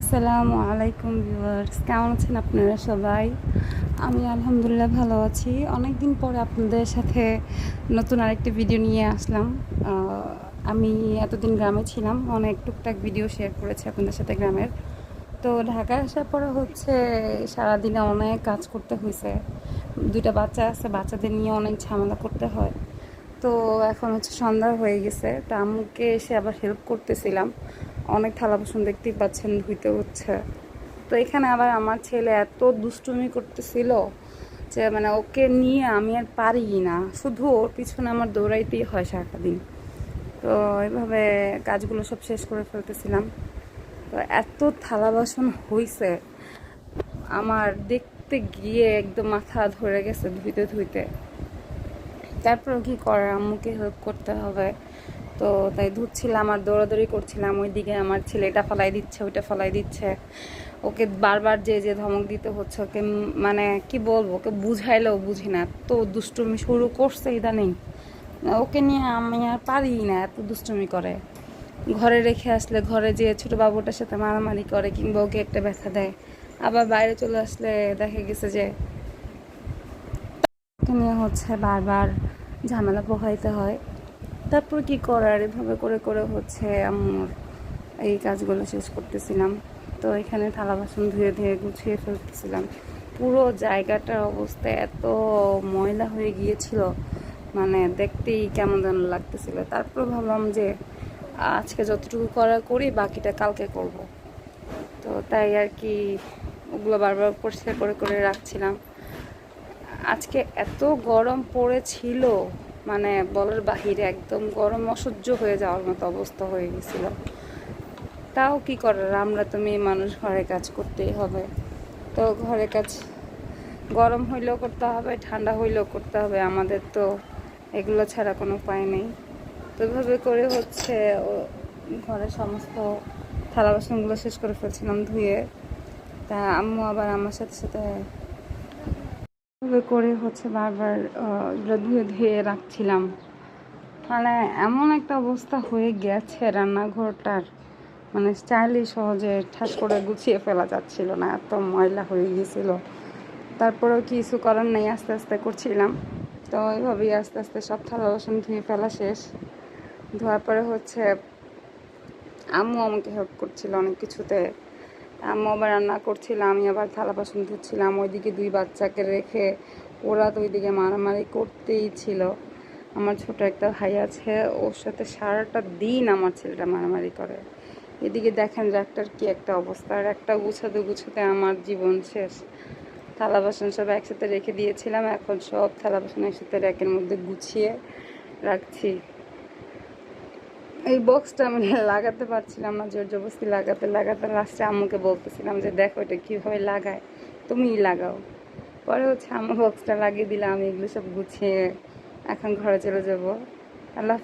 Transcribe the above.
আসসালামু আলাইকুম ভিউয়ার্স, কেমন আছেন আপনারা সবাই? আমি আলহামদুলিল্লাহ ভালো আছি। অনেক দিন পরে আপনাদের সাথে নতুন আরেকটি ভিডিও নিয়ে আসলাম। আমি এতদিন গ্রামে ছিলাম, অনেক টুকটাক ভিডিও শেয়ার করেছি আপনাদের সাথে গ্রামের। তো ঢাকায় আসার পরে সারাদিনে অনেক কাজ করতে হয়েছে। দুইটা বাচ্চা আছে, বাচ্চাদের নিয়ে অনেক ঝামেলা করতে হয়। তো এখন সন্ধ্যা হয়ে গেছে, তো আম্মুকে এসে আবার হেল্প করতেছিলাম। অনেক থালা বাসন দেখতেই পাচ্ছেন ধুইতে হচ্ছে। তো এখানে আবার আমার ছেলে এত দুষ্টুমি করতেছিল যে ওকে নিয়ে আমি আর পারি না, শুধু ওর পিছনে আমার দৌড়াইতেই হয় সারাটা দিন। তো এইভাবে কাজগুলো সব শেষ করে ফেলতেছিলাম। তো এত থালা বাসন হইছে, আমার দেখতে গিয়ে একদম মাথা ধরে গেছে ধুইতে ধুইতে। তারপরেও কি করার, আম্মুকে হেল্প করতে হবে। তো তাই ধুচ্ছিলাম আর দৌড়াদৌড়ি করছিলাম। ওইদিকে আমার ছেলে এটা ফলাই দিচ্ছে, ওইটা ফলাই দিচ্ছে। ওকে বারবার যে যে ধমক দিতে হচ্ছে, ওকে কি বলবো, ওকে বুঝাইলেও বুঝি না, এত দুষ্টুমি শুরু করছে ইদানিং। ওকে নিয়ে আমি আর পারি না, এত দুষ্টুমি করে। ঘরে রেখে আসলে ঘরে যে ছোটো বাবুটার সাথে মারামারি করে, কিংবা ওকে একটা ব্যথা দেয়। আবার বাইরে চলে আসলে দেখা গেছে যে ওকে নিয়ে বারবার ঝামেলা পোহাইতে হয়। তারপর কি করার, এভাবে করে করে আম্মুর এই কাজগুলো শেষ করতেছিলাম। তো এখানে থালা বাসন ধুয়ে ধুয়ে গুছিয়ে ফেলতেছিলাম। পুরো জায়গাটার অবস্থা এত ময়লা হয়ে গিয়েছিল, দেখতেই কেমন যেন লাগতেছিল। তারপর ভাবলাম যে আজকে যতটুকু করা করি, বাকিটা কালকে করব। তো তাই আর কি ওগুলো বারবার পরিষ্কার করে করে রাখছিলাম। আজকে এত গরম পড়েছিল, বলার বাহিরে, একদম গরম অসহ্য হয়ে যাওয়ার মতো অবস্থা হয়ে গেছিল। তাও কি করার, আমরা তো মেয়ে মানুষ, ঘরে কাজ করতেই হবে। তো ঘরে কাজ গরম হইলেও করতে হবে, ঠান্ডা হইলেও করতে হবে, আমাদের তো এগুলো ছাড়া কোনো উপায় নেই। তো এভাবে করে ঘরের সমস্ত থালা বাসনগুলো শেষ করে ফেলছিলাম ধুয়ে। তা আম্মু আবার আমার সাথে সাথে এভাবে করে বারবার এগুলো ধুয়ে ধুয়ে রাখছিলাম। এমন একটা অবস্থা হয়ে গেছে রান্নাঘরটার, স্টাইলি সহজে ঠাস করে গুছিয়ে ফেলা যাচ্ছিল না, এত ময়লা হয়ে গিয়েছিল। তারপরেও কিছু করার নেই, আস্তে আস্তে করছিলাম। তো এইভাবেই আস্তে আস্তে সব থালা বাসন ধুয়ে ফেলা শেষ। ধোয়ার পরে আম্মু আমাকে হেল্প করছিল অনেক কিছুতে। আম্মু আবার রান্না করছিল, আমি আবার থালা বাসন ধুচ্ছিলাম। ওইদিকে দুই বাচ্চাকে রেখে ওরা তো ওইদিকে মারামারি করতেই ছিল। আমার ছোট একটা ভাই আছে, ওর সাথে সারাটা দিন আমার ছেলেটা মারামারি করে। এদিকে দেখেন রাগটার কি একটা অবস্থা, আর একটা গুছাতে গুছাতে আমার জীবন শেষ। থালা বাসন সব একসাথে রেখে দিয়েছিলাম, এখন সব থালা বাসন একসাথে র্যাকের মধ্যে গুছিয়ে রাখছি। এই বক্সটা আমি লাগাতে পারছিলাম না, জোর জবরদস্তি লাগাতে লাগাতে লাস্টে আম্মুকে বলতেছিলাম যে দেখো এটা কীভাবে লাগায়, তুমিই লাগাও। পরে আম্মু বক্সটা লাগিয়ে দিলে, আমি এগুলো সব গুছিয়ে এখন ঘরে চলে যাবো। আল্লাহ।